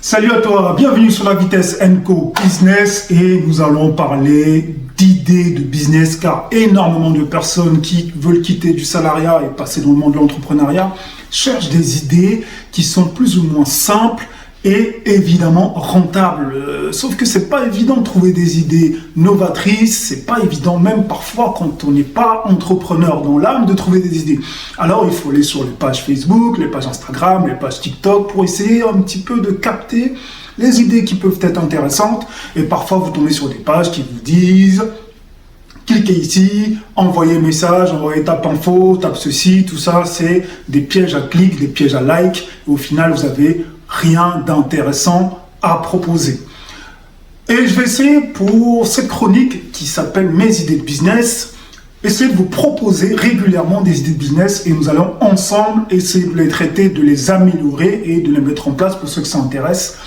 Salut à toi, bienvenue sur la Vitesse & Co Business et nous allons parler d'idées de business car énormément de personnes qui veulent quitter du salariat et passer dans le monde de l'entrepreneuriat cherchent des idées qui sont plus ou moins simples et évidemment rentables. Sauf que c'est pas évident de trouver des idées novatrices, c'est pas évident même parfois quand on n'est pas entrepreneur dans l'âme de trouver des idées. Alors il faut aller sur les pages Facebook, les pages Instagram, les pages TikTok pour essayer un petit peu de capter les idées qui peuvent être intéressantes et parfois vous tombez sur des pages qui vous disent cliquez ici, envoyez message, envoyez tape info, tape ceci, tout ça c'est des pièges à clics, des pièges à like et au final vous avez rien d'intéressant à proposer. Et je vais essayer pour cette chronique qui s'appelle Mes idées de business, essayer de vous proposer régulièrement des idées de business et nous allons ensemble essayer de les traiter, de les améliorer et de les mettre en place pour ceux que ça intéresse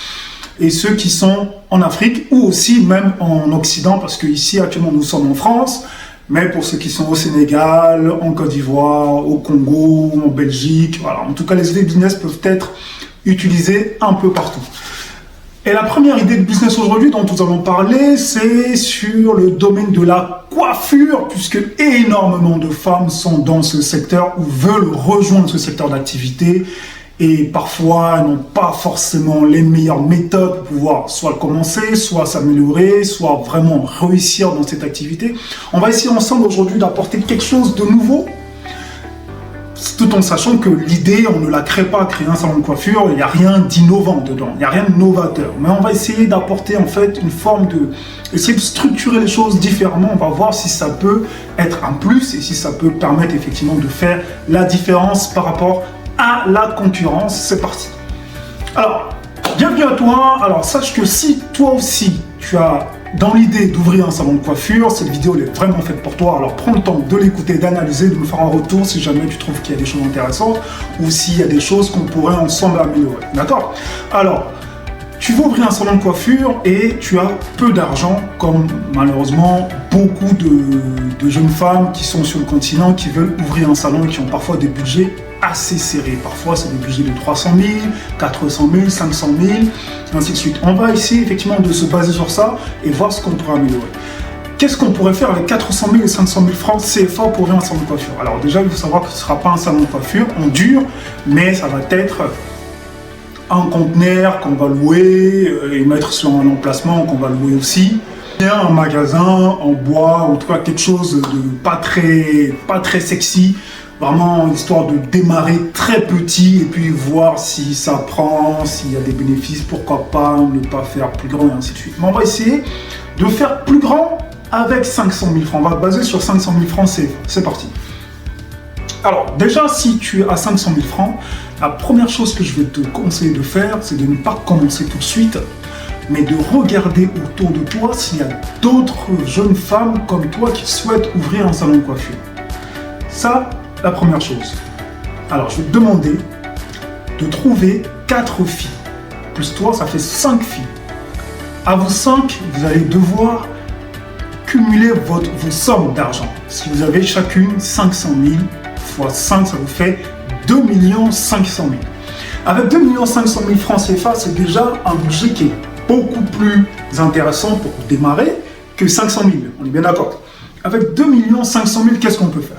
et ceux qui sont en Afrique ou aussi même en Occident parce qu'ici actuellement nous sommes en France, mais pour ceux qui sont au Sénégal, en Côte d'Ivoire, au Congo, en Belgique, voilà. En tout cas les idées de business peuvent être utilisé un peu partout. Et la première idée de business aujourd'hui dont nous allons parler, c'est sur le domaine de la coiffure, puisque énormément de femmes sont dans ce secteur ou veulent rejoindre ce secteur d'activité et parfois n'ont pas forcément les meilleures méthodes pour pouvoir soit commencer, soit s'améliorer, soit vraiment réussir dans cette activité. On va essayer ensemble aujourd'hui d'apporter quelque chose de nouveau, tout en sachant que l'idée, on ne la crée pas, créer un salon de coiffure, il n'y a rien d'innovant dedans, il n'y a rien de novateur. Mais on va essayer d'apporter en fait une forme de... essayer de structurer les choses différemment, on va voir si ça peut être un plus et si ça peut permettre effectivement de faire la différence par rapport à la concurrence. C'est parti. Alors, bienvenue à toi. Alors, sache que si toi aussi, tu as dans l'idée d'ouvrir un salon de coiffure, cette vidéo elle est vraiment faite pour toi. Alors prends le temps de l'écouter, d'analyser, de me faire un retour si jamais tu trouves qu'il y a des choses intéressantes ou s'il y a des choses qu'on pourrait ensemble améliorer. D'accord? Alors, tu veux ouvrir un salon de coiffure et tu as peu d'argent, comme malheureusement beaucoup de jeunes femmes qui sont sur le continent, qui veulent ouvrir un salon et qui ont parfois des budgets assez serrés. Parfois, c'est des budgets de 300 000, 400 000, 500 000, ainsi de suite. On va essayer effectivement de se baser sur ça et voir ce qu'on pourrait améliorer. Qu'est-ce qu'on pourrait faire avec 400 000 et 500 000 francs CFA pour ouvrir un salon de coiffure? Alors déjà, il faut savoir que ce ne sera pas un salon de coiffure en dur, mais ça va être un conteneur qu'on va louer et mettre sur un emplacement qu'on va louer aussi. Un magasin en bois, en tout cas quelque chose de pas très sexy. Vraiment histoire de démarrer très petit et puis voir si ça prend, s'il y a des bénéfices, pourquoi pas ne pas faire plus grand et ainsi de suite. Mais on va essayer de faire plus grand avec 500 000 francs. On va baser sur 500 000 francs, c'est parti. Alors déjà, si tu as 500 000 francs, la première chose que je vais te conseiller de faire, c'est de ne pas commencer tout de suite, mais de regarder autour de toi s'il y a d'autres jeunes femmes comme toi qui souhaitent ouvrir un salon de coiffure. Ça, la première chose. Alors, je vais te demander de trouver 4 filles. Plus toi, ça fait 5 filles. À vous 5, vous allez devoir cumuler vos sommes d'argent. Si vous avez chacune 500 000 fois 5, ça vous fait 2 500 000. Avec 2 500 000 francs CFA, c'est déjà un budget qui est beaucoup plus intéressant pour démarrer que 500 000. On est bien d'accord. Avec 2 500 000, qu'est-ce qu'on peut faire?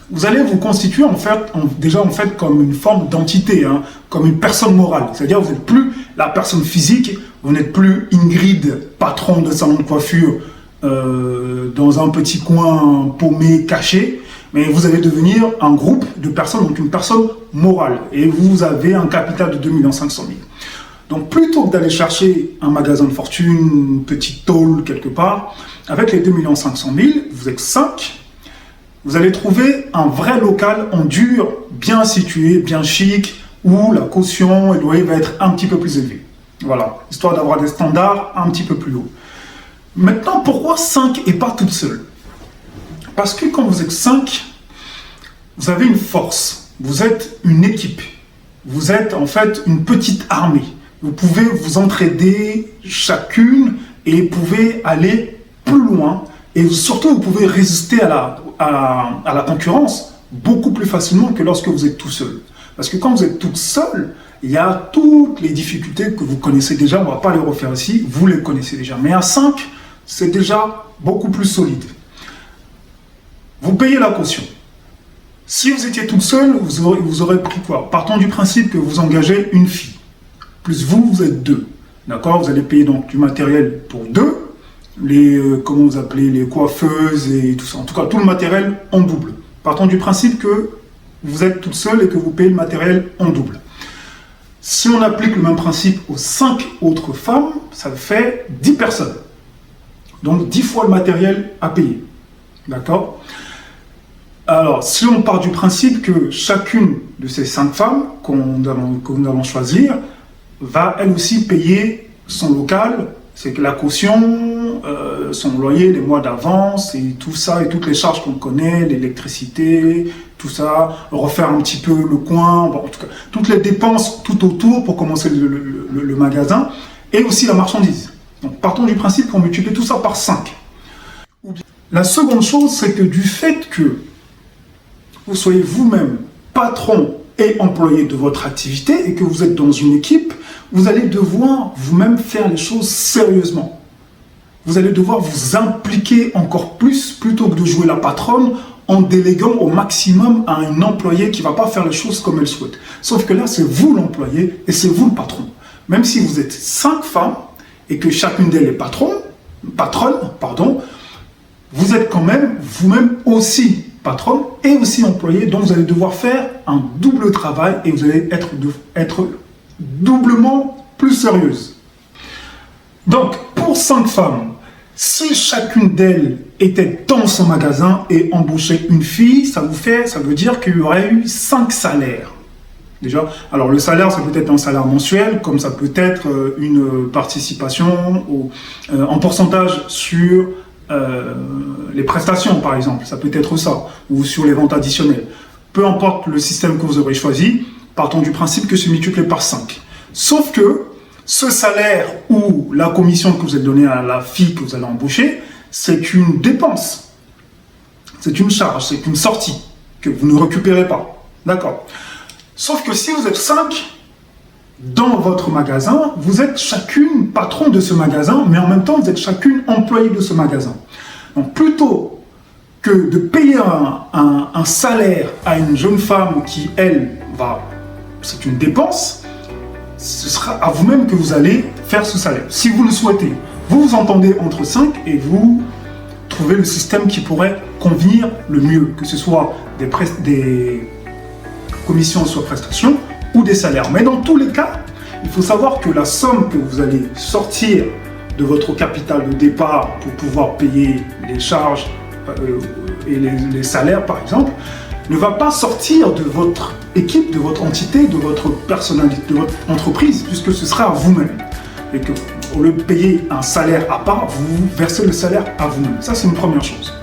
Vous allez vous constituer déjà comme une forme d'entité, comme une personne morale. C'est-à-dire vous n'êtes plus la personne physique, vous n'êtes plus Ingrid, patron de salon de coiffure, dans un petit coin paumé, caché, mais vous allez devenir un groupe de personnes, donc une personne morale. Et vous avez un capital de 2 500 000. Donc plutôt que d'aller chercher un magasin de fortune, une petite tôle quelque part, avec les 2 500 000, vous êtes 5. Vous allez trouver un vrai local en dur, bien situé, bien chic, où la caution et le loyer va être un petit peu plus élevé. Voilà, histoire d'avoir des standards un petit peu plus hauts. Maintenant, pourquoi 5 et pas toute seule? Parce que quand vous êtes 5, vous avez une force, vous êtes une équipe, vous êtes en fait une petite armée. Vous pouvez vous entraider chacune et vous pouvez aller plus loin. Et surtout, vous pouvez résister à la concurrence beaucoup plus facilement que lorsque vous êtes tout seul. Parce que quand vous êtes toute seule, il y a toutes les difficultés que vous connaissez déjà, on ne va pas les refaire ici, vous les connaissez déjà. Mais à 5, c'est déjà beaucoup plus solide. Vous payez la caution. Si vous étiez toute seule, vous aurez pris quoi? Partons du principe que vous engagez une fille, plus vous, vous êtes 2. D'accord? Vous allez payer donc du matériel pour 2, comment vous appelez, les coiffeuses et tout ça. En tout cas, tout le matériel en double. Partons du principe que vous êtes toute seule et que vous payez le matériel en double. Si on applique le même principe aux 5 autres femmes, ça fait 10 personnes. Donc 10 fois le matériel à payer. D'accord? Alors, si on part du principe que chacune de ces 5 femmes que nous allons choisir va elle aussi payer son local, c'est que la caution, son loyer, les mois d'avance et tout ça, et toutes les charges qu'on connaît, l'électricité, tout ça, refaire un petit peu le coin, bon, en tout cas, toutes les dépenses tout autour pour commencer le magasin, et aussi la marchandise. Donc partons du principe qu'on multiplie tout ça par 5. La seconde chose, c'est que du fait que vous soyez vous-même patron et employé de votre activité et que vous êtes dans une équipe, vous allez devoir vous-même faire les choses sérieusement. Vous allez devoir vous impliquer encore plus plutôt que de jouer la patronne en déléguant au maximum à un employé qui ne va pas faire les choses comme elle souhaite. Sauf que là, c'est vous l'employé et c'est vous le patron. Même si vous êtes 5 femmes et que chacune d'elles est patronne, vous êtes quand même vous-même aussi patronne et aussi employé, donc vous allez devoir faire un double travail et vous allez être doublement plus sérieuse. Donc, pour 5 femmes, si chacune d'elles était dans son magasin et embauchait une fille, ça veut dire qu'il y aurait eu 5 salaires. Déjà, alors le salaire, ça peut être un salaire mensuel, comme ça peut être une participation en pourcentage sur les prestations, par exemple. Ça peut être ça, ou sur les ventes additionnelles. Peu importe le système que vous aurez choisi, partons du principe que c'est multiplié par 5. Sauf que ce salaire ou la commission que vous allez donner à la fille que vous allez embaucher, c'est une dépense. C'est une charge, c'est une sortie que vous ne récupérez pas. D'accord? Sauf que si vous êtes 5 dans votre magasin, vous êtes chacune patron de ce magasin, mais en même temps, vous êtes chacune employée de ce magasin. Donc, plutôt que de payer un salaire à une jeune femme qui, elle, c'est une dépense, ce sera à vous-même que vous allez faire ce salaire. Si vous le souhaitez, vous vous entendez entre 5 et vous trouvez le système qui pourrait convenir le mieux, que ce soit des commissions sur prestations ou des salaires. Mais dans tous les cas, il faut savoir que la somme que vous allez sortir de votre capital de départ pour pouvoir payer les charges et les salaires, par exemple, ne va pas sortir de votre équipe, de votre entité, de votre personnalité, de votre entreprise, puisque ce sera à vous-même. Et que, au lieu de payer un salaire à part, vous versez le salaire à vous-même. Ça, c'est une première chose.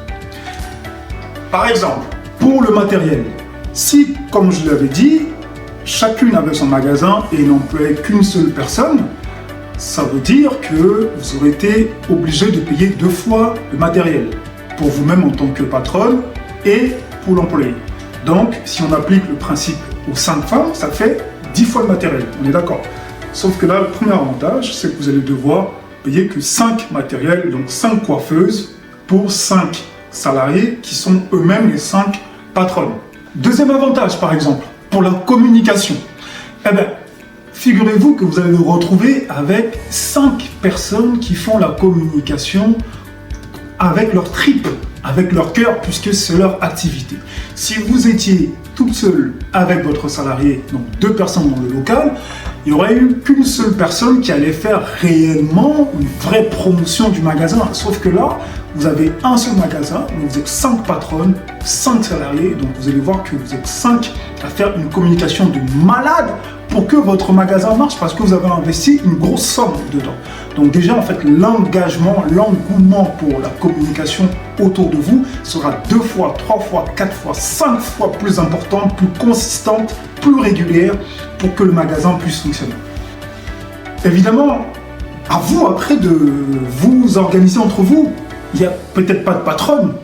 Par exemple, pour le matériel, si, comme je l'avais dit, chacune avait son magasin et n'employait qu'une seule personne, ça veut dire que vous aurez été obligé de payer 2 fois le matériel, pour vous-même en tant que patronne et pour l'employé. Donc, si on applique le principe aux 5 femmes, ça fait 10 fois le matériel, on est d'accord. Sauf que là, le premier avantage, c'est que vous allez devoir payer que 5 matériels, donc 5 coiffeuses pour 5 salariés qui sont eux-mêmes les 5 patronnes. Deuxième avantage, par exemple, pour la communication. Eh bien, figurez-vous que vous allez vous retrouver avec 5 personnes qui font la communication avec leur tripes, avec leur cœur, puisque c'est leur activité. Si vous étiez toute seule avec votre salarié, donc 2 personnes dans le local, il n'y aurait eu qu'une seule personne qui allait faire réellement une vraie promotion du magasin. Sauf que là, vous avez un seul magasin, donc vous êtes 5 patronnes, 5 salariés, donc vous allez voir que vous êtes 5 à faire une communication de malade pour que votre magasin marche, parce que vous avez investi une grosse somme dedans. Donc déjà, en fait, l'engagement, l'engouement pour la communication autour de vous sera 2 fois, 3 fois, 4 fois, 5 fois plus importante, plus consistante, plus régulière pour que le magasin puisse fonctionner. Évidemment, à vous après de vous organiser entre vous. Il n'y a peut-être pas de patronne.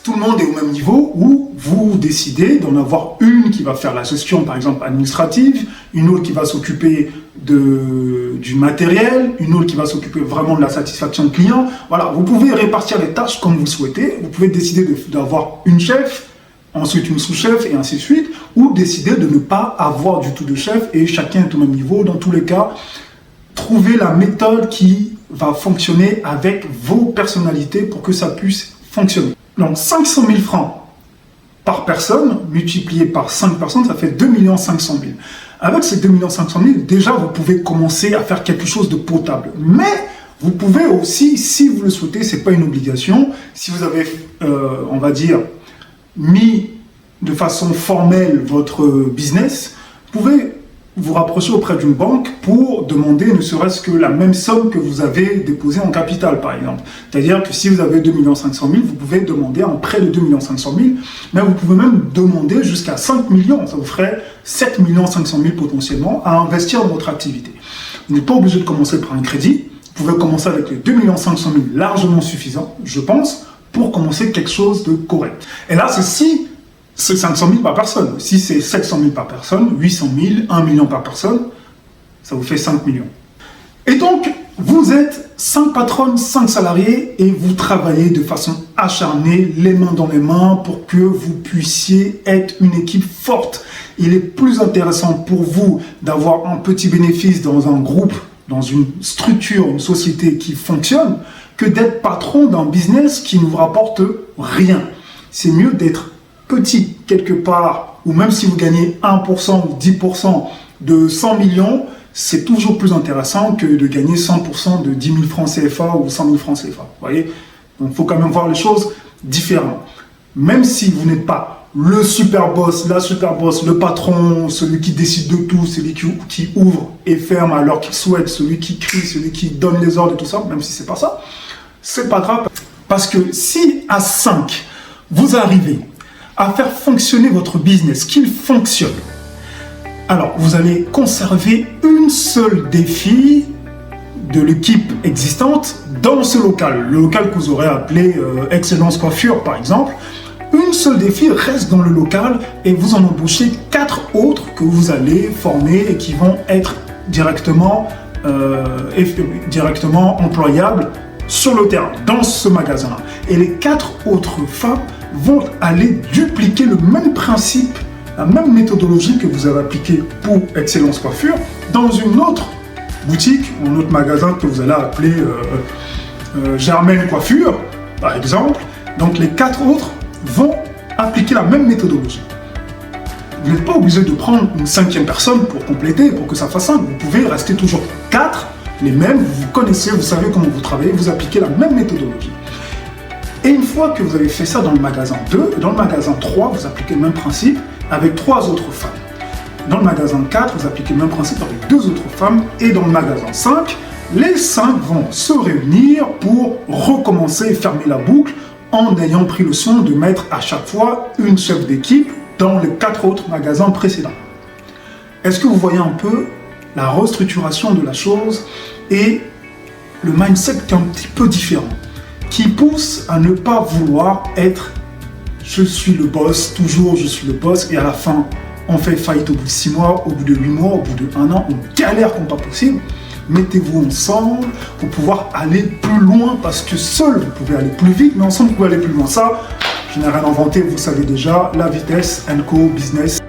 tout le monde est au même niveau où vous décidez d'en avoir une qui va faire la gestion, par exemple, administrative, une autre qui va s'occuper du matériel, une autre qui va s'occuper vraiment de la satisfaction client. Voilà, vous pouvez répartir les tâches comme vous le souhaitez. Vous pouvez décider d'avoir une chef, ensuite une sous-chef et ainsi de suite, ou décider de ne pas avoir du tout de chef et chacun est au même niveau. Dans tous les cas, trouvez la méthode qui va fonctionner avec vos personnalités pour que ça puisse fonctionner. Donc 500 000 francs par personne, multiplié par 5 personnes, ça fait 2 500 000. Avec ces 2 500 000, déjà vous pouvez commencer à faire quelque chose de potable. Mais vous pouvez aussi, si vous le souhaitez, ce n'est pas une obligation, si vous avez, on va dire, mis de façon formelle votre business, vous pouvez vous rapprocher auprès d'une banque pour demander ne serait-ce que la même somme que vous avez déposée en capital, par exemple. C'est-à-dire que si vous avez 2 500 000, vous pouvez demander un prêt de 2 500 000, mais vous pouvez même demander jusqu'à 5 millions. Ça vous ferait 7 500 000 potentiellement à investir dans votre activité. Vous n'êtes pas obligé de commencer par un crédit. Vous pouvez commencer avec les 2 500 000 largement suffisants, je pense, pour commencer quelque chose de correct. Et là, c'est 500 000 par personne. Si c'est 700 000 par personne, 800 000, 1 million par personne, ça vous fait 5 millions. Et donc, vous êtes 5 patronnes, 5 salariés et vous travaillez de façon acharnée, les mains dans les mains, pour que vous puissiez être une équipe forte. Il est plus intéressant pour vous d'avoir un petit bénéfice dans un groupe, dans une structure, une société qui fonctionne, que d'être patron d'un business qui ne vous rapporte rien. C'est mieux d'être petit quelque part, ou même si vous gagnez 1% ou 10% de 100 millions, c'est toujours plus intéressant que de gagner 100% de 10 000 francs CFA ou 100 000 francs CFA. Vous voyez? Donc il faut quand même voir les choses différemment. Même si vous n'êtes pas le super boss, la super boss, le patron, celui qui décide de tout, celui qui ouvre et ferme à l'heure qu'il souhaite, celui qui crie, celui qui donne les ordres et tout ça, même si c'est pas ça, c'est pas grave. Parce que si à 5, vous arrivez à faire fonctionner votre business, qu'il fonctionne, alors vous allez conserver une seule des filles de l'équipe existante dans ce local. Le local que vous aurez appelé Excellence Coiffure, par exemple. Une seule des filles reste dans le local et vous en embauchez 4 autres que vous allez former et qui vont être directement employables sur le terrain, dans ce magasin-là. Et les 4 autres femmes vont aller dupliquer le même principe, la même méthodologie que vous avez appliquée pour Excellence Coiffure dans une autre boutique, un autre magasin que vous allez appeler Germaine Coiffure, par exemple. Donc les 4 autres vont appliquer la même méthodologie. Vous n'êtes pas obligé de prendre une 5e personne pour compléter, pour que ça fasse 5. Vous pouvez rester toujours 4, les mêmes, vous connaissez, vous savez comment vous travaillez, vous appliquez la même méthodologie. Et une fois que vous avez fait ça dans le magasin 2, dans le magasin 3, vous appliquez le même principe avec 3 autres femmes. Dans le magasin 4, vous appliquez le même principe avec 2 autres femmes. Et dans le magasin 5, les 5 vont se réunir pour recommencer et fermer la boucle en ayant pris le soin de mettre à chaque fois une chef d'équipe dans les 4 autres magasins précédents. Est-ce que vous voyez un peu la restructuration de la chose et le mindset qui est un petit peu différent, qui pousse à ne pas vouloir être « je suis le boss, toujours je suis le boss » et à la fin on fait faillite au bout de 6 mois, au bout de 8 mois, au bout de 1 an, on galère comme pas possible. Mettez-vous ensemble pour pouvoir aller plus loin parce que seul vous pouvez aller plus vite, mais ensemble vous pouvez aller plus loin. Ça, je n'ai rien inventé, vous savez déjà, la vitesse, &Co, business.